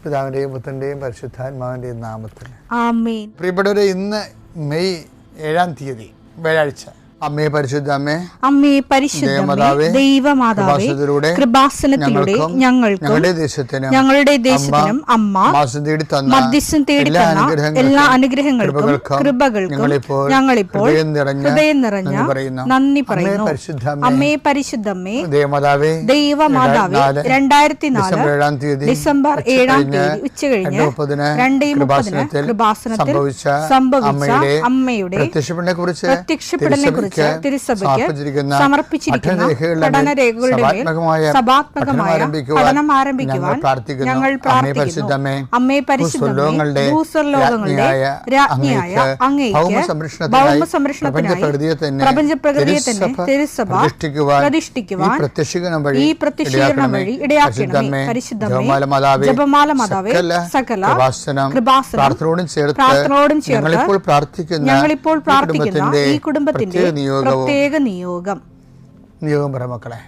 പിതാവിൻ്റെയും പുത്രൻ്റെയും പരിശുദ്ധാത്മാവിൻ്റെയും നാമത്തിൽ ആമേൻ. പ്രിയപ്പെട്ടവരെ, ഇന്ന് മെയ് 7-ാം തീയതി വ്യാഴാഴ്ച. അമ്മേ പരിശുദ്ധ അമ്മേ, അമ്മേ പരിശുദ്ധമേ, ദൈവമാതാവേ, കൃപാസനത്തിലൂടെ ഞങ്ങൾക്കും ഞങ്ങളുടെ ദേശത്തിനും അമ്മ മധ്യസ്ഥം തേടി തന്ന എല്ലാ അനുഗ്രഹങ്ങൾക്കും കൃപകൾക്കും ഞങ്ങളിപ്പോൾ ഹൃദയം നിറഞ്ഞ നന്ദി പറയുന്നു. അമ്മേ പരിശുദ്ധമേ, ദൈവമാതാവേ, 2004 ഡിസംബർ 7-ാം തീയതി ഉച്ചകഴിഞ്ഞ് 2:30 കൃപാസനത്തിൽ സംഭവിച്ച അമ്മയുടെ പ്രത്യക്ഷപ്പെടലിനെ കുറിച്ച് തിരുസഭയ്ക്ക് സമർപ്പിച്ചിരിക്കുന്ന പഠനരേഖകളുടെ മേൽ സഭാത്മകമായ പഠനം ആരംഭിക്കുവാൻ ഞങ്ങൾ പ്രാർത്ഥിക്കുന്നു. അമ്മേ പരിശുദ്ധമേ, ഭൂസ്വർലോകങ്ങളുടെ രാജ്ഞിയായ അങ്ങേയ്ക്ക് ഭൗമസംരക്ഷണത്തിനായി പ്രപഞ്ചപ്രകൃതിയെ തന്നെ തിരുസഭ പ്രതിഷ്ഠിക്കുവാൻ ഈ പ്രത്യക്ഷീകരണം വഴി ഇടയാക്കണമേ. പരിശുദ്ധമേ, ജപമാല മാതാവേ, സകല കൃപാസനം പ്രാർത്ഥനയോടും ചേർത്ത് ഞങ്ങളിപ്പോൾ പ്രാർത്ഥിക്കുന്ന ഈ കുടുംബത്തിന്റെ പ്രത്യേക നിയോഗം പറ മക്കളെ.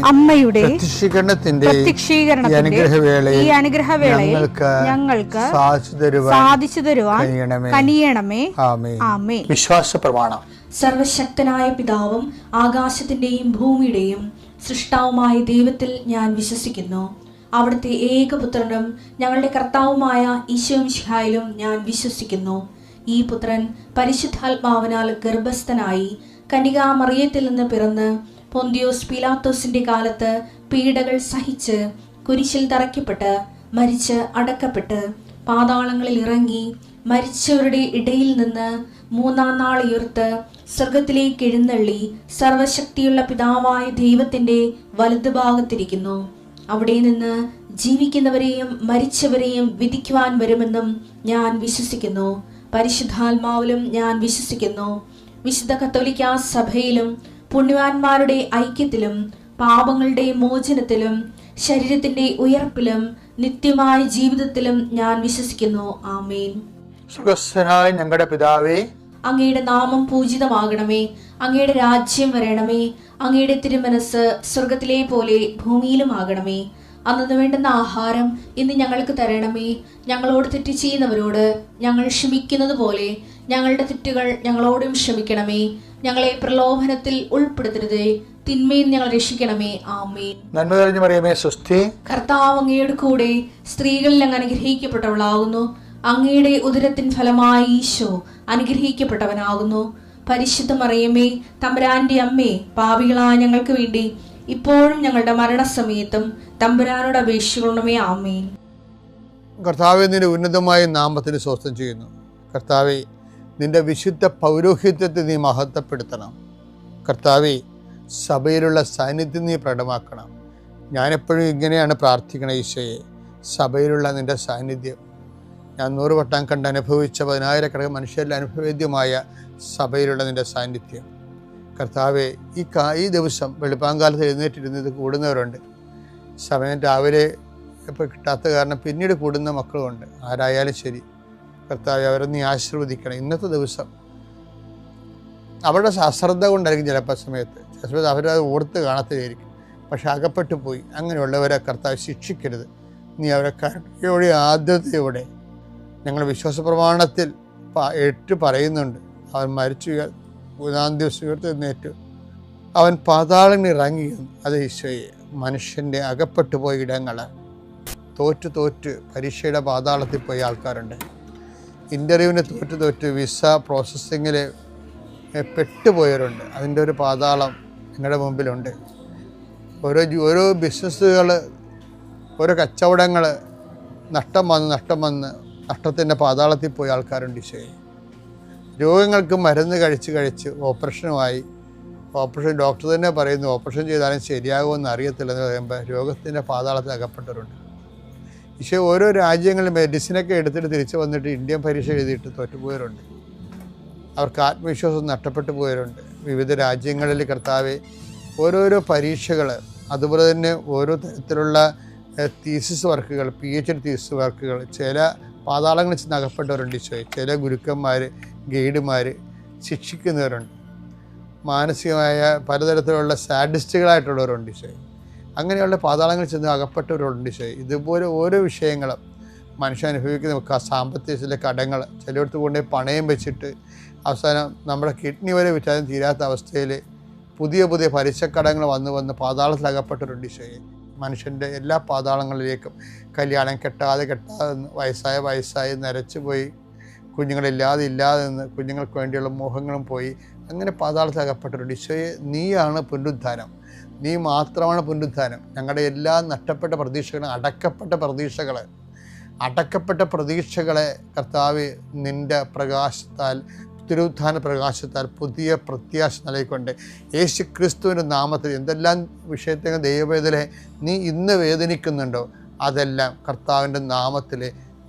അമ്മയുടെ പ്രത്യക്ഷീകരണത്തിന്റെ ഈ അനുഗ്രഹവേളയിൽ ഞങ്ങൾക്ക് സാധിച്ചു തരുവാൻ കനിയണമേ. ആമേൻ. വിശ്വാസ പ്രമാണം. സർവശക്തനായ പിതാവും ആകാശത്തിന്റെയും ഭൂമിയുടെയും സൃഷ്ടാവുമായ ദൈവത്തിൽ ഞാൻ വിശ്വസിക്കുന്നു. അവിടുത്തെ ഏകപുത്രനും ഞങ്ങളുടെ കർത്താവുമായ ഈശോമിശിഹായിലും ഞാൻ വിശ്വസിക്കുന്നു. ഈ പുത്രൻ പരിശുദ്ധാത്മാവിനാൽ ഗർഭസ്ഥനായി കന്യകാമറിയത്തിൽ നിന്ന് പിറന്ന് പൊന്തിയോസ് പീലാത്തോസിന്റെ കാലത്ത് പീഡകൾ സഹിച്ച് കുരിശിൽ തറയ്ക്കപ്പെട്ട് മരിച്ച് അടക്കപ്പെട്ട് പാതാളങ്ങളിൽ ഇറങ്ങി മരിച്ചവരുടെ ഇടയിൽ നിന്ന് 3-ാം നാൾ ഉയർത്ത് സ്വർഗത്തിലേക്ക് എഴുന്നള്ളി സർവശക്തിയുള്ള പിതാവായ ദൈവത്തിന്റെ വലതുഭാഗത്തിരിക്കുന്നു. അവിടെ നിന്ന് ജീവിക്കുന്നവരെയും മരിച്ചവരെയും വിധിക്കുവാൻ വരുമെന്നും ഞാൻ വിശ്വസിക്കുന്നു. പരിശുദ്ധാത്മാവിലും ഞാൻ വിശ്വസിക്കുന്നു. വിശുദ്ധ കത്തോലിക്കാ സഭയിലും പുണ്യവാന്മാരുടെ ഐക്യത്തിലും പാപങ്ങളുടെ മോചനത്തിലും ശരീരത്തിന്റെ ഉയർപ്പിലും നിത്യമായ ജീവിതത്തിലും ഞാൻ വിശ്വസിക്കുന്നു. ആമേൻ. സുഖസ്ഥനായ ഞങ്ങളുടെ പിതാവേ, അങ്ങയുടെ നാമം പൂജിതമാകണമേ. അങ്ങയുടെ രാജ്യം വരണമേ. അങ്ങയുടെ തിരുമനസ് സ്വർഗത്തിലെ പോലെ ഭൂമിയിലും ആകണമേ. അന്നു വേണ്ടുന്ന ആഹാരം ഇന്ന് ഞങ്ങൾക്ക് തരണമേ. ഞങ്ങളോട് തെറ്റ് ചെയ്യുന്നവരോട് ഞങ്ങൾ ക്ഷമിക്കുന്നത് പോലെ ഞങ്ങളുടെ തെറ്റുകൾ ഞങ്ങളോടും ക്ഷമിക്കണമേ. ഞങ്ങളെ പ്രലോഭനത്തിൽ ഉൾപ്പെടുത്തരുതേ, തിന്മയിൽ ഞങ്ങൾ രക്ഷിക്കണമേ. ആമേൻ. നന്മ നിറഞ്ഞ മറിയമേ, സ്വസ്തി. കർത്താവ് അങ്ങയുടെ കൂടെ സ്ത്രീകളിൽ അങ്ങ് അനുഗ്രഹിക്കപ്പെട്ടവളാകുന്നു. അങ്ങയുടെ ഉദരത്തിൻ ഫലമായി ഈശോ അനുഗ്രഹിക്കപ്പെട്ടവനാകുന്നു. പരിശുദ്ധ മറിയമേ, തമ്പുരാന്റെ അമ്മേ, പാപികളായ ഞങ്ങൾക്ക് വേണ്ടി ഇപ്പോഴും ഞങ്ങളുടെ മരണസമയത്തും തമ്പുരാനോട് അപേക്ഷിക്കണമേ. ആമേൻ. കർത്താവേ, നിന്റെ ഉന്നതമായ നാമത്തിന് സ്വസ്ഥം ചെയ്യുന്നു. കർത്താവേ, നിന്റെ വിശുദ്ധ പൗരോഹിത്യത്തെ നീ മഹത്വപ്പെടുത്തണം. കർത്താവേ, സഭയിലുള്ള സാന്നിധ്യം നീ പ്രകടമാക്കണം. ഞാനെപ്പോഴും ഇങ്ങനെയാണ് പ്രാർത്ഥിക്കണം. ഈശോയെ, സഭയിലുള്ള നിന്റെ സാന്നിധ്യം ഞാൻ 100 വട്ടം കണ്ട് അനുഭവിച്ച 10,000 മനുഷ്യരിൽ അനുഭവേദ്യമായ സഭയിലുള്ള നിന്റെ സാന്നിധ്യം. കർത്താവെ, ഈ ദിവസം വെളുപ്പാങ്കാലത്ത് എഴുന്നേറ്റിരുന്നത് കൂടുന്നവരുണ്ട്. സമയം രാവിലെ ഇപ്പോൾ കിട്ടാത്ത കാരണം പിന്നീട് കൂടുന്ന മക്കളുമുണ്ട്. ആരായാലും ശരി കർത്താവെ, അവരെ നീ ആശീർവദിക്കണം. ഇന്നത്തെ ദിവസം അവരുടെ അശ്രദ്ധ കൊണ്ടായിരിക്കും ചിലപ്പോൾ സമയത്ത് അവരത് ഓർത്ത് കാണത്തില്ലായിരിക്കും. പക്ഷെ അകപ്പെട്ടു പോയി. അങ്ങനെയുള്ളവരെ കർത്താവ് ശിക്ഷിക്കരുത്. നീ അവരെ കരുണയോടെ ആദ്യതയോടെ ഞങ്ങൾ വിശ്വാസ പ്രമാണത്തിൽ പറയുന്നുണ്ട്. അവൻ മരിച്ചു 3-ാം ദിവസം ഉയർത്തെഴുന്നേറ്റു. അവൻ പാതാളങ്ങളിൽ ഇറങ്ങി. അത് ഈശോയെ, മനുഷ്യൻ്റെ അകപ്പെട്ടു പോയ ഇടങ്ങൾ തോറ്റ് പരീക്ഷയുടെ പാതാളത്തിൽ പോയ ആൾക്കാരുണ്ട്. ഇൻ്റർവ്യൂവിന് തോറ്റ് വിസ പ്രോസസ്സിങ്ങിൽ പെട്ടുപോയവരുണ്ട്. അതിൻ്റെ ഒരു പാതാളം നിങ്ങളുടെ മുമ്പിലുണ്ട്. ഓരോ ബിസിനസ്സുകൾ, ഓരോ കച്ചവടങ്ങൾ നഷ്ടം വന്ന് നഷ്ടത്തിൻ്റെ പാതാളത്തിൽ പോയ ആൾക്കാരുണ്ട്. ഈശോയെ, രോഗങ്ങൾക്ക് മരുന്ന് കഴിച്ച് ഓപ്പറേഷൻ ഡോക്ടർ തന്നെ പറയുന്നു ഓപ്പറേഷൻ ചെയ്താലും ശരിയാകുമെന്ന് അറിയത്തില്ലെന്ന് പറയുമ്പോൾ രോഗത്തിൻ്റെ പാതാളത്തിൽ അകപ്പെട്ടവരുണ്ട്. ഈശോ, ഓരോ രാജ്യങ്ങളിൽ മെഡിസിനൊക്കെ എടുത്തിട്ട് തിരിച്ച് വന്നിട്ട് ഇന്ത്യൻ പരീക്ഷ എഴുതിയിട്ട് തോറ്റുപോയവരുണ്ട്. അവർക്ക് ആത്മവിശ്വാസം നഷ്ടപ്പെട്ടു പോയവരുണ്ട്. വിവിധ രാജ്യങ്ങളിൽ കർത്താവെ ഓരോരോ പരീക്ഷകൾ, അതുപോലെ തന്നെ ഓരോ തരത്തിലുള്ള തീസിസ് വർക്കുകൾ, PhD തീസിസ് വർക്കുകൾ, ചില പാതാളങ്ങളിൽ ചെന്ന് അകപ്പെട്ടവരുണ്ട്. ഈശോയെ, ചില ഗുരുക്കന്മാർ, ഗൈഡുമാർ ശിക്ഷിക്കുന്നവരുണ്ട്. മാനസികമായ പലതരത്തിലുള്ള സാഡിസ്റ്റുകളായിട്ടുള്ളവരുണ്ട്. ഈശോയെ, അങ്ങനെയുള്ള പാതാളങ്ങളിൽ ചെന്ന് അകപ്പെട്ടവരുണ്ട്. ഈശോയെ, ഇതുപോലെ ഓരോ വിഷയങ്ങളും മനുഷ്യൻ അനുഭവിക്കുന്ന സാമ്പത്തിക ചില കടങ്ങൾ, ചിലയിടത്ത് കൊണ്ടുപോയി പണയം വെച്ചിട്ട് അവസാനം നമ്മുടെ കിഡ്നി വരെ വിറ്റാലും തീരാത്ത അവസ്ഥയിൽ പുതിയ പലിശക്കടങ്ങൾ വന്ന് പാതാളത്തിൽ അകപ്പെട്ടവരുണ്ട്. ഈശോയെ, മനുഷ്യൻ്റെ എല്ലാ പാതാളങ്ങളിലേക്കും കല്യാണം കെട്ടാതെ വയസ്സായി നരച്ചു പോയി, കുഞ്ഞുങ്ങളില്ലാതെ നിന്ന് കുഞ്ഞുങ്ങൾക്ക് വേണ്ടിയുള്ള മോഹങ്ങളും പോയി, അങ്ങനെ പാതാളത്തിൽ അകപ്പെട്ടവരുണ്ട്. ഈശോയെ, നീയാണ് പുനരുദ്ധാനം, നീ മാത്രമാണ് പുനരുദ്ധാനം. ഞങ്ങളുടെ എല്ലാ നഷ്ടപ്പെട്ട പ്രതീക്ഷകളും, അടക്കപ്പെട്ട പ്രതീക്ഷകളെ കർത്താവ് നിൻ്റെ പ്രകാശത്താൽ, തിരുവുത്ഥാന പ്രകാശത്താൽ പുതിയ പ്രത്യാശ നൽകിക്കൊണ്ട് യേശു ക്രിസ്തുവിൻ്റെ നാമത്തിൽ എന്തെല്ലാം വിഷയത്തെ ദൈവവേദനെ നീ ഇന്ന് വേദനിക്കുന്നുണ്ടോ അതെല്ലാം കർത്താവിൻ്റെ നാമത്തിൽ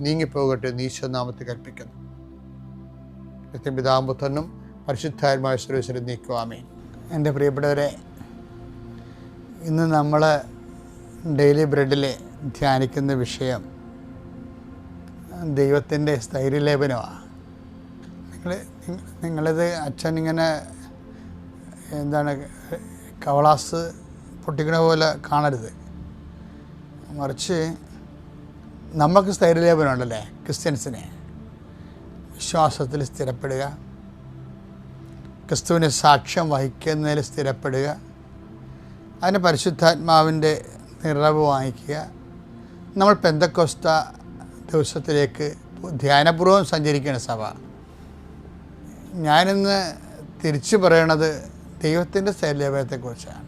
നീങ്ങിപ്പോകട്ടെ ഈശോ നാമത്തിൽ കൽപ്പിക്കുന്നു. പിതാമ്പുത്രനും പരിശുദ്ധാത്മാവായ സർവ്വേശ്വരൻ നീക്കുവാമേൻ. എൻ്റെ പ്രിയപ്പെട്ടവരെ, ഇന്ന് നമ്മൾ ഡെയിലി ബ്രെഡിൽ ധ്യാനിക്കുന്ന വിഷയം ദൈവത്തിൻ്റെ സ്ഥൈര്യലേപനമാണ്. നിങ്ങളിത് അച്ഛൻ ഇങ്ങനെ കവളാസ് പൊട്ടിക്കണ പോലെ കാണരുത്. മറിച്ച് നമുക്ക് സ്ഥൈര്യലേപനം ഉണ്ടല്ലേ, ക്രിസ്ത്യൻസിനെ വിശ്വാസത്തിൽ സ്ഥിരപ്പെടുക, ക്രിസ്തുവിന് സാക്ഷ്യം വഹിക്കുന്നതിൽ സ്ഥിരപ്പെടുക, അതിന് പരിശുദ്ധാത്മാവിൻ്റെ നിറവ് വാങ്ങിക്കുക. നമ്മൾ പെന്തക്കോസ്ത ദിവസത്തിലേക്ക് ധ്യാനപൂർവ്വം സഞ്ചരിക്കുന്ന സഭ. ഞാനിന്ന് തിരിച്ചു പറയണത് ദൈവത്തിൻ്റെ സ്ഥൈര്യലേപനത്തെക്കുറിച്ചാണ്.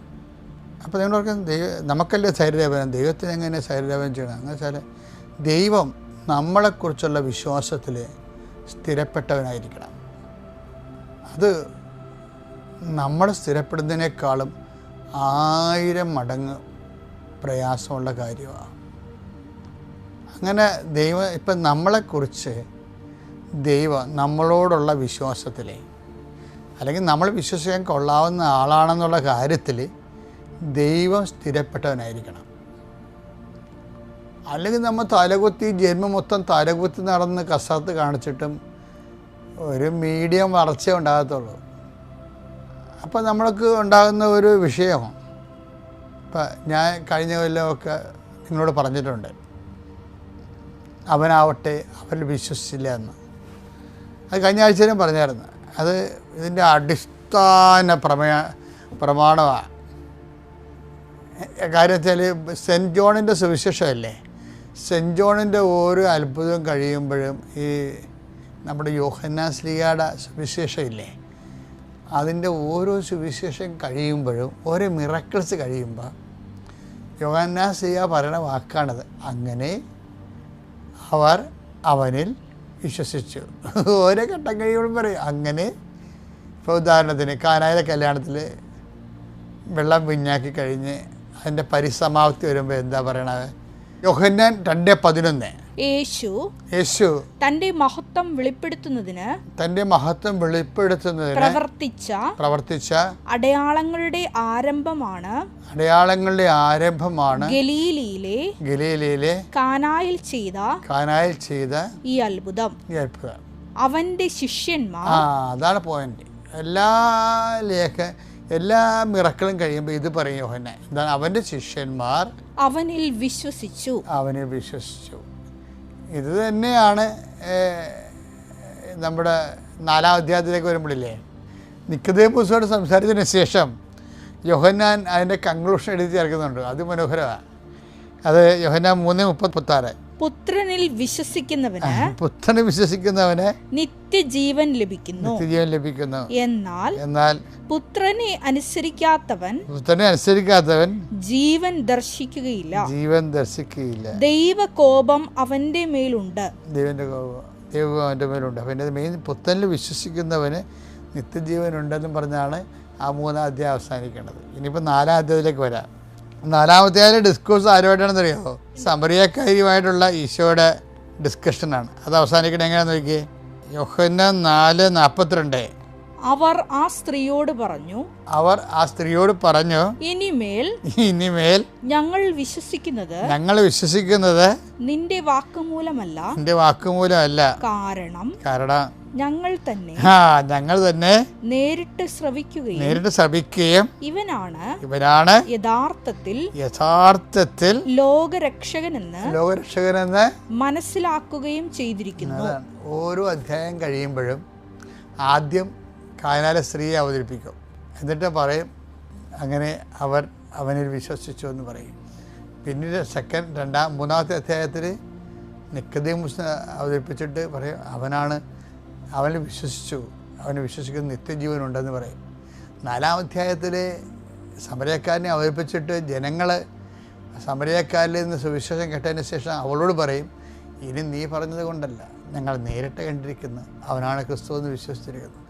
അപ്പോൾ നിങ്ങളൊക്കെ നമുക്കല്ലേ സ്ഥൈര്യലേപനം, ദൈവത്തിന് എങ്ങനെ സ്ഥൈര്യലേപനം ചെയ്യണം എന്ന് വെച്ചാൽ ദൈവം നമ്മളെക്കുറിച്ചുള്ള വിശ്വാസത്തിൽ സ്ഥിരപ്പെട്ടവനായിരിക്കണം. അത് നമ്മൾ സ്ഥിരപ്പെടുന്നതിനേക്കാളും 1000 മടങ്ങ് പ്രയാസമുള്ള കാര്യമാണ്. അങ്ങനെ ഇപ്പം നമ്മളെക്കുറിച്ച് ദൈവം നമ്മളോടുള്ള വിശ്വാസത്തിൽ, അല്ലെങ്കിൽ നമ്മൾ വിശ്വസിക്കാൻ കൊള്ളാവുന്ന ആളാണെന്നുള്ള കാര്യത്തിൽ ദൈവം സ്ഥിരപ്പെട്ടവനായിരിക്കണം. അല്ലെങ്കിൽ നമ്മൾ ജന്മം മൊത്തം തലകുത്തി നടന്ന് കസരത്ത് കാണിച്ചിട്ടും ഒരു മീഡിയം വളർച്ചയെ ഉണ്ടാകത്തുള്ളൂ. അപ്പോൾ നമ്മൾക്ക് ഉണ്ടാകുന്ന ഒരു വിഷയം, ഇപ്പം ഞാൻ കഴിഞ്ഞ കൊല്ലമൊക്കെ നിങ്ങളോട് പറഞ്ഞിട്ടുണ്ട്, അവനാവട്ടെ അവരിൽ വിശ്വസിച്ചില്ല എന്ന്. അത് കഴിഞ്ഞ ആഴ്ചയിലും പറഞ്ഞായിരുന്നു. അത് ഇതിൻ്റെ അടിസ്ഥാന പ്രമാണമാണ്. കാര്യം വെച്ചാൽ സെൻറ്റ് ജോണിൻ്റെ സുവിശേഷമല്ലേ, സെൻറ്റ് ജോണിൻ്റെ ഓരോ അത്ഭുതം കഴിയുമ്പോഴും ഈ നമ്മുടെ യോഹന്നാൻ ശ്ലീഹായുടെ സുവിശേഷം ഇല്ലേ, അതിൻ്റെ ഓരോ സുവിശേഷം കഴിയുമ്പോഴും ഓരോ മിറക്കിൾസ് കഴിയുമ്പോൾ യോഹന്നാൻ ശ്ലീഹ പറയുന്ന വാക്കാണത്, അങ്ങനെ അവർ അവനിൽ വിശ്വസിച്ചു. ഓരോ ഘട്ടം കഴിയുമ്പോഴും പറയും അങ്ങനെ. ഇപ്പോൾ ഉദാഹരണത്തിന് കാനായിലെ കല്യാണത്തിൽ വെള്ളം പിഞ്ഞാക്കി കഴിഞ്ഞ് അതിൻ്റെ പരിസമാപ്തി വരുമ്പോൾ എന്താ പറയണത്? യോഹന്നാൻ 2:11 യേശു തന്റെ മഹത്വം വെളിപ്പെടുത്തുന്നതിന് പ്രവർത്തിച്ച അടയാളങ്ങളുടെ ആരംഭമാണ് ഗലീലയിലെ കാനായിൽ ചെയ്ത ഈ അത്ഭുതം. അവന്റെ ശിഷ്യന്മാർ, അതാണ് പോയിന്റ്. എല്ലാ മിറക്കളും കഴിയുമ്പോൾ ഇത് പറയും യോഹന്നാൻ, എന്താണ്? അവൻ്റെ ശിഷ്യന്മാർ അവനിൽ വിശ്വസിച്ചു. ഇത് തന്നെയാണ് നമ്മുടെ 4-ാം അധ്യായത്തിലേക്ക് വരുമ്പോഴില്ലേ, നിക്കോദേമോസോട് സംസാരിച്ചതിന് ശേഷം യോഹന്നാൻ അതിൻ്റെ കൺക്ലൂഷൻ എഴുതി ചേർക്കുന്നുണ്ട്. അത് മനോഹരമാണ്. അത് യോഹന്നാൻ 3:36. പുത്രനിൽ വിശ്വസിക്കുന്നവന് പുത്രനെ വിശ്വസിക്കുന്നവന് നിത്യജീവൻ ലഭിക്കുന്നു. നിത്യജീവൻ ലഭിക്കുന്നു. എന്നാൽ പുത്രനെ അനുസരിക്കാത്തവൻ ജീവൻ ദർശിക്കുകയില്ല. ദൈവകോപം അവന്റെ മേലുണ്ട്. ദൈവം അവൻ്റെ മേലുണ്ട്. അപ്പം എൻ്റെ മെയിൻ പുത്രനിൽ വിശ്വസിക്കുന്നവന് നിത്യജീവൻ ഉണ്ടെന്നും പറഞ്ഞാണ് ആ 3-ാം അധ്യായം അവസാനിക്കേണ്ടത്. ഇനിയിപ്പോൾ 4-ാം അധ്യായത്തിലേക്ക് വരാം. 4-ാം അധ്യായത്തിലെ ഡിസ്കോഴ്സ് ആരുമായിട്ടാണെന്ന് അറിയാമോ? സമറിയക്കാരിയുമായിട്ടുള്ള ഈശോയുടെ ഡിസ്കഷനാണ്. അത് അവസാനിക്കണേ എങ്ങനെയാണെന്ന് നോക്കിയേ. യോഹന്നാൻ 4:42. അവർ ആ സ്ത്രീയോട് പറഞ്ഞു, ഇനിമേൽ ഞങ്ങൾ വിശ്വസിക്കുന്നത് നിന്റെ വാക്കുമൂലമല്ല, കാരണം ഞങ്ങൾ തന്നെ നേരിട്ട് ശ്രവിക്കുകയും ഇവനാണ് യഥാർത്ഥത്തിൽ ലോകരക്ഷകനെന്ന് മനസ്സിലാക്കുകയും ചെയ്തിരിക്കുന്നു. ഓരോ അധ്യായം കഴിയുമ്പോഴും ആദ്യം കാനായിലെ സ്ത്രീയെ അവതരിപ്പിക്കും. എന്നിട്ട് പറയും അങ്ങനെ അവർ അവനിൽ വിശ്വസിച്ചു എന്ന് പറയും. പിന്നീട് മൂന്നാമത്തെ അധ്യായത്തിൽ നിക്കോദീമോസിനെ അവതരിപ്പിച്ചിട്ട് പറയും അവനിൽ വിശ്വസിച്ചു, അവന് വിശ്വസിക്കുന്ന നിത്യജീവനുണ്ടെന്ന് പറയും. 4-ാം അധ്യായത്തിൽ സമരക്കാരനെ അവതരിപ്പിച്ചിട്ട് ജനങ്ങൾ സമരക്കാരിൽ നിന്ന് സുവിശേഷം കേട്ടതിന് ശേഷം അവളോട് പറയും, ഇനി നീ പറഞ്ഞത് കൊണ്ടല്ല, ഞങ്ങൾ നേരിട്ട് കണ്ടിരിക്കുന്നു, അവനാണ് ക്രിസ്തു എന്ന് വിശ്വസിച്ചിരിക്കുന്നത്.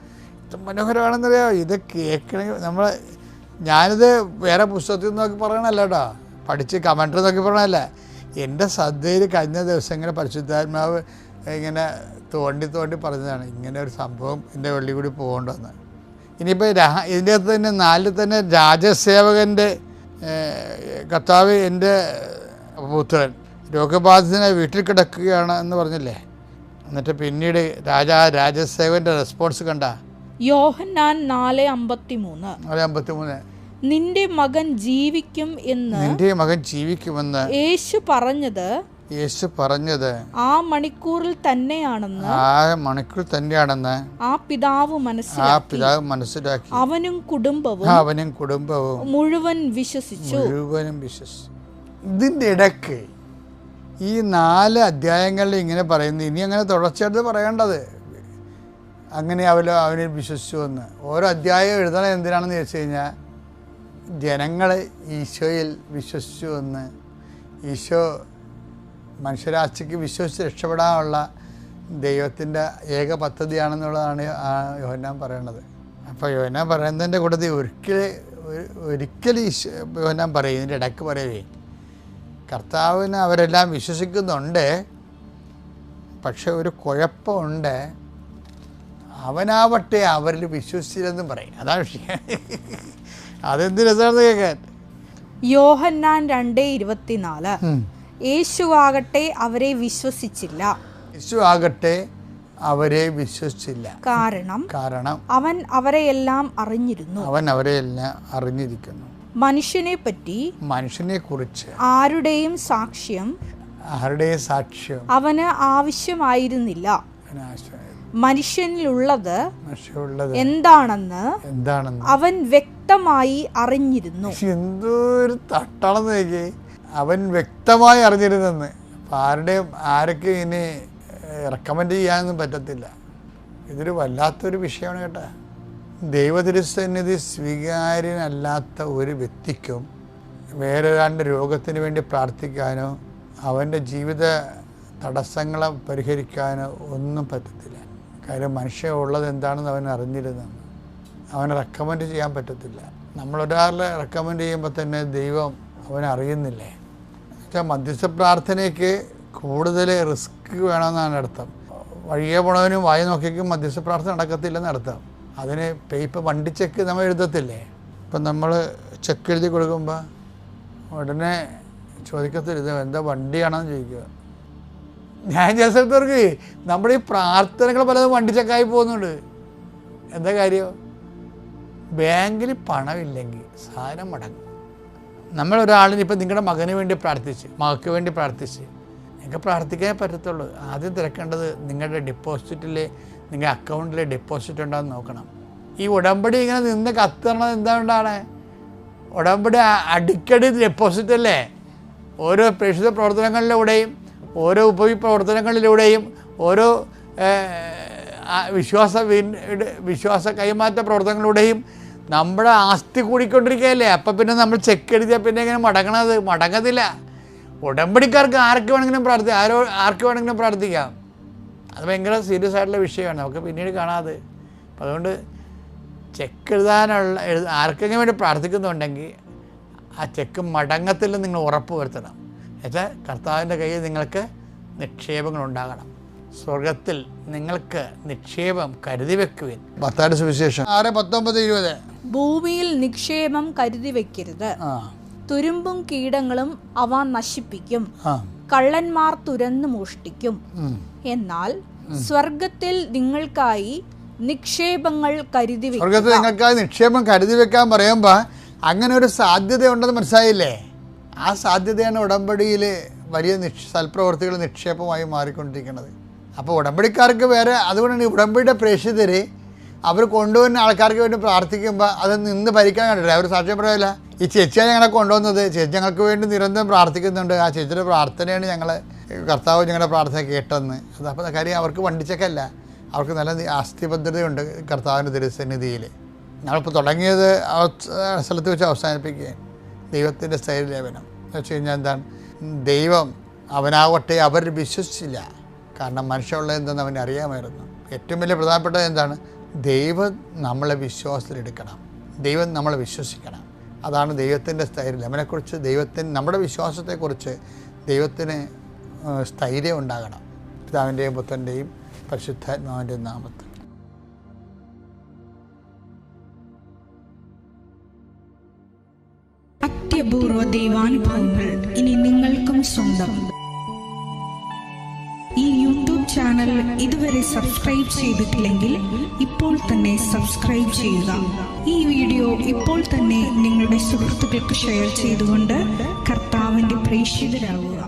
ഇത്ര മനോഹരമാണെന്നറിയാം. ഇത് കേൾക്കണമെങ്കിൽ ഞാനിത് വേറെ പുസ്തകത്തിൽ നോക്കി പറയണല്ല കേട്ടോ, പഠിച്ച് കമൻറ്റർ നോക്കി പറയണല്ല. എൻ്റെ ശ്രദ്ധയിൽ കഴിഞ്ഞ ദിവസങ്ങളിൽ പരിശുദ്ധാത്മാവ് ഇങ്ങനെ തോണ്ടി പറഞ്ഞതാണ് ഇങ്ങനെ ഒരു സംഭവം എൻ്റെ വെള്ളി കൂടി പോകേണ്ടെന്ന്. ഇനിയിപ്പോൾ ഇതിൻ്റെ അകത്ത് തന്നെ 4 തന്നെ രാജസേവകൻ്റെ കർത്താവ് എൻ്റെ പുത്രൻ രോഗബാധിതനായി വീട്ടിൽ കിടക്കുകയാണ് എന്ന് പറഞ്ഞില്ലേ. എന്നിട്ട് പിന്നീട് രാജസേവകൻ്റെ റെസ്പോൺസ് കണ്ട യോഹന്നാൻ 4:53 നിന്റെ മകൻ ജീവിക്കുമെന്ന് യേശു പറഞ്ഞത് ആ മണിക്കൂറിൽ തന്നെയാണെന്ന് ആ പിതാവ് മനസ്സിലാക്കി അവനും കുടുംബവും മുഴുവൻ വിശ്വസിച്ചു. ഇതിൻ്റെ ഇടയ്ക്ക് ഈ 4 അധ്യായങ്ങളിൽ ഇങ്ങനെ പറയുന്നു. ഇനി അങ്ങനെ തുടർച്ചയായിട്ട് പറയേണ്ടത് അങ്ങനെ അവനിൽ വിശ്വസിച്ചു എന്ന്. ഓരോ അധ്യായം എഴുതണം എന്തിനാണെന്ന് ചോദിച്ചു കഴിഞ്ഞാൽ ജനങ്ങൾ ഈശോയിൽ വിശ്വസിച്ചു എന്ന്, ഈശോ മനുഷ്യരാശിക്ക് വിശ്വസിച്ച് രക്ഷപ്പെടാനുള്ള ദൈവത്തിൻ്റെ ഏക പദ്ധതിയാണെന്നുള്ളതാണ് യോഹന്നാൻ പറയണത്. അപ്പോൾ യോഹന്നാൻ പറയുന്നതിൻ്റെ കൂട്ടത്തിൽ ഒരിക്കലും യോഹന്നാൻ പറയും, ഇതിൻ്റെ ഇടയ്ക്ക് പറയേ കർത്താവിന് അവരെല്ലാം വിശ്വസിക്കുന്നുണ്ട്, പക്ഷെ ഒരു കുഴപ്പമുണ്ട്, അവനാവട്ടെ അവരിൽ വിശ്വസിച്ചില്ലെന്നും പറയും. അതാണ് വിഷയം. അതെന്ത് രസമാണെന്ന് കേൾക്കാൻ. യോഹന്നാൻ 2:24 യേശുവാകട്ടെ അവരെ വിശ്വസിച്ചില്ല, കാരണം അവൻ അവരെയെല്ലാം അറിഞ്ഞിരിക്കുന്നു. മനുഷ്യനെ കുറിച്ച് ആരുടെയും സാക്ഷ്യം അവന് ആവശ്യമായിരുന്നില്ല. മനുഷ്യനിലുള്ളത് എന്താണെന്ന് അവൻ വ്യക്തമായി അറിഞ്ഞിരുന്നു. എന്തൊരു തട്ടാണെന്ന് അവൻ വ്യക്തമായി അറിഞ്ഞിരുന്നെന്ന്. അപ്പം ആരൊക്കെ ഇനി റെക്കമെൻഡ് ചെയ്യാനൊന്നും പറ്റത്തില്ല. ഇതൊരു വല്ലാത്തൊരു വിഷയമാണ് കേട്ടോ. ദൈവതിരുസന്നിധി സ്വീകാര്യനല്ലാത്ത ഒരു വ്യക്തിക്കും വേറൊരാളുടെ രോഗത്തിന് വേണ്ടി പ്രാർത്ഥിക്കാനോ അവൻ്റെ ജീവിത തടസ്സങ്ങളെ പരിഹരിക്കാനോ ഒന്നും പറ്റത്തില്ല. കാര്യം മനുഷ്യൻ ഉള്ളത് എന്താണെന്ന് അവൻ അറിഞ്ഞിരുന്നെന്ന്. അവനെ റെക്കമെൻഡ് ചെയ്യാൻ പറ്റത്തില്ല. നമ്മളൊരാളെ റെക്കമെൻഡ് ചെയ്യുമ്പോൾ തന്നെ ദൈവം അവനറിയുന്നില്ലേ. എന്നുവെച്ചാൽ മധ്യസ്ഥ പ്രാർത്ഥനയ്ക്ക് കൂടുതൽ റിസ്ക് വേണമെന്നാണ് അർത്ഥം. വഴിയെ പോണവനും വായി നോക്കിക്കും മധ്യസ്ഥ പ്രാർത്ഥന നടക്കത്തില്ലെന്ന് അർത്ഥം. അതിന് വണ്ടി ചെക്ക് നമ്മൾ എഴുതത്തില്ലേ. ഇപ്പം നമ്മൾ ചെക്ക് എഴുതി കൊടുക്കുമ്പോൾ ഉടനെ ചോദിക്കത്തില്ല ഇത് എന്താ വണ്ടിയാണെന്ന് ചോദിക്കുക. ഞാൻ ചില സ്ഥലത്തവർക്ക് നമ്മുടെ ഈ പ്രാർത്ഥനകൾ പലതും വണ്ടി ചെക്കായി പോകുന്നുണ്ട്. എന്താ കാര്യം? ബാങ്കിൽ പണമില്ലെങ്കിൽ സാധനം മുടങ്ങും. നമ്മളൊരാളിന് ഇപ്പം നിങ്ങളുടെ മകന് വേണ്ടി പ്രാർത്ഥിച്ച് മകൾക്ക് വേണ്ടി പ്രാർത്ഥിച്ച് നിങ്ങൾക്ക് പ്രാർത്ഥിക്കാൻ പറ്റത്തുള്ളൂ. ആദ്യം തിരക്കേണ്ടത് നിങ്ങളുടെ നിങ്ങളുടെ അക്കൗണ്ടിലെ ഡെപ്പോസിറ്റ് ഉണ്ടോയെന്ന് നോക്കണം. ഈ ഉടമ്പടി ഇങ്ങനെ നിന്ന് കത്തണത് എന്തുകൊണ്ടാണ്? ഉടമ്പടി അടിക്കടി ഡെപ്പോസിറ്റ് അല്ലേ. ഓരോ പ്രേക്ഷിത പ്രവർത്തനങ്ങളിലൂടെയും ഓരോ ഉപപ്രവർത്തനങ്ങളിലൂടെയും ഓരോ വിശ്വാസ കൈമാറ്റ പ്രവർത്തനങ്ങളിലൂടെയും നമ്മുടെ ആസ്തി കൂടിക്കൊണ്ടിരിക്കുകയല്ലേ. അപ്പം പിന്നെ നമ്മൾ ചെക്ക് എഴുതിയാൽ പിന്നെ എങ്ങനെ മടങ്ങത്തില്ല. ഉടമ്പടിക്കാർക്ക് ആർക്ക് വേണമെങ്കിലും പ്രാർത്ഥിക്കാം. അത് ഭയങ്കര സീരിയസ് ആയിട്ടുള്ള വിഷയമാണ്, നമുക്ക് പിന്നീട് കാണാതെ. അപ്പം അതുകൊണ്ട് ചെക്ക് ആർക്കെങ്കിലും വേണ്ടി പ്രാർത്ഥിക്കുന്നുണ്ടെങ്കിൽ ആ ചെക്ക് മടങ്ങത്തിൽ നിങ്ങൾ ഉറപ്പ് വരുത്തണം. എന്നുവെച്ചാൽ കർത്താവിൻ്റെ കയ്യിൽ നിങ്ങൾക്ക് നിക്ഷേപങ്ങളുണ്ടാകണം. സ്വർഗത്തിൽ നിങ്ങൾക്ക് നിക്ഷേപം കരുതി വെക്കുവിൻ. മത്തായിയുടെ സുവിശേഷം 6:19-20. ഭൂമിയിൽ നിക്ഷേപം കരുതി വെക്കരുത്, തുരുമ്പും കീടങ്ങളും അവ നശിപ്പിക്കും, കള്ളന്മാർ തുരന്നു മോഷ്ടിക്കും. എന്നാൽ സ്വർഗത്തിൽ നിങ്ങൾക്കായി നിക്ഷേപങ്ങൾ കരുതി വെക്കുക. സ്വർഗത്തിൽ നിങ്ങൾക്കായി നിക്ഷേപം കരുതി വെക്കാൻ പറയുമ്പോൾ അങ്ങനെ ഒരു സാധ്യത ഉണ്ടെന്ന് മനസ്സിലായില്ലേ? ആ സാധ്യതയാണ് ഉടമ്പടിയിൽ വലിയ സൽപ്രവർത്തികൾ നിക്ഷേപമായി മാറിക്കൊണ്ടിരിക്കുന്നത്. അപ്പോൾ ഉടമ്പടിക്കാർക്ക് വേറെ, അതുകൊണ്ടാണ് ഉടമ്പടിയുടെ പ്രേക്ഷിതർ അവർ കൊണ്ടുവന്ന ആൾക്കാർക്ക് വേണ്ടി പ്രാർത്ഥിക്കുമ്പോൾ അത് നിന്ന് ഭരിക്കാൻ കണ്ടില്ല. അവർ സാക്ഷ്യം പറയില്ല, ഈ ചേച്ചിയാണ് ഞങ്ങളെ കൊണ്ടുവന്നത്, ചേച്ചി ഞങ്ങൾക്ക് വേണ്ടി നിരന്തരം പ്രാർത്ഥിക്കുന്നുണ്ട്, ആ ചേച്ചിയുടെ പ്രാർത്ഥനയാണ് കർത്താവ് ഞങ്ങളുടെ പ്രാർത്ഥന കേട്ടെന്ന്. അത് അപ്പോൾ കാര്യം അവർക്ക് വണ്ടിച്ചക്കല്ല, അവർക്ക് നല്ല ആസ്തിഭദ്രതയുണ്ട് കർത്താവിൻ്റെ തിരുസന്നിധിയിൽ. നമ്മളിപ്പോൾ തുടങ്ങിയത് സ്ഥലത്ത് വെച്ച് അവസാനിപ്പിക്കുകയാണ്. ദൈവത്തിൻ്റെ സ്ഥൈര്യലേപനം എന്ന് വെച്ച് കഴിഞ്ഞാൽ എന്താണ്? ദൈവം അവനാവട്ടെ അവർ വിശ്വസിച്ചില്ല, കാരണം മനുഷ്യമുള്ളത് എന്തെന്ന് അവന് അറിയാമായിരുന്നു. ഏറ്റവും വലിയ പ്രധാനപ്പെട്ടത് എന്താണ്? ദൈവം നമ്മളെ വിശ്വാസത്തിലെടുക്കണം, ദൈവം നമ്മളെ വിശ്വസിക്കണം. അതാണ് ദൈവത്തിൻ്റെ സ്ഥൈര്യം. അവനെക്കുറിച്ച് നമ്മുടെ വിശ്വാസത്തെക്കുറിച്ച് ദൈവത്തിന് സ്ഥൈര്യം ഉണ്ടാകണം. പിതാവിൻ്റെയും പുത്രൻ്റെയും പരിശുദ്ധാത്മാവിൻ്റെയും നാമത്തിൽ. അത്യപൂർവ ദൈവാനുഭവങ്ങൾ ഇനി നിങ്ങൾക്കും സ്വന്തം. ഈ യൂട്യൂബ് ചാനൽ ഇതുവരെ സബ്സ്ക്രൈബ് ചെയ്തിട്ടില്ലെങ്കിൽ ഇപ്പോൾ തന്നെ സബ്സ്ക്രൈബ് ചെയ്യുക. ഈ വീഡിയോ ഇപ്പോൾ തന്നെ നിങ്ങളുടെ സുഹൃത്തുക്കൾക്ക് ഷെയർ ചെയ്തുകൊണ്ട് കർത്താവിന്റെ പ്രേക്ഷിതരാകുക.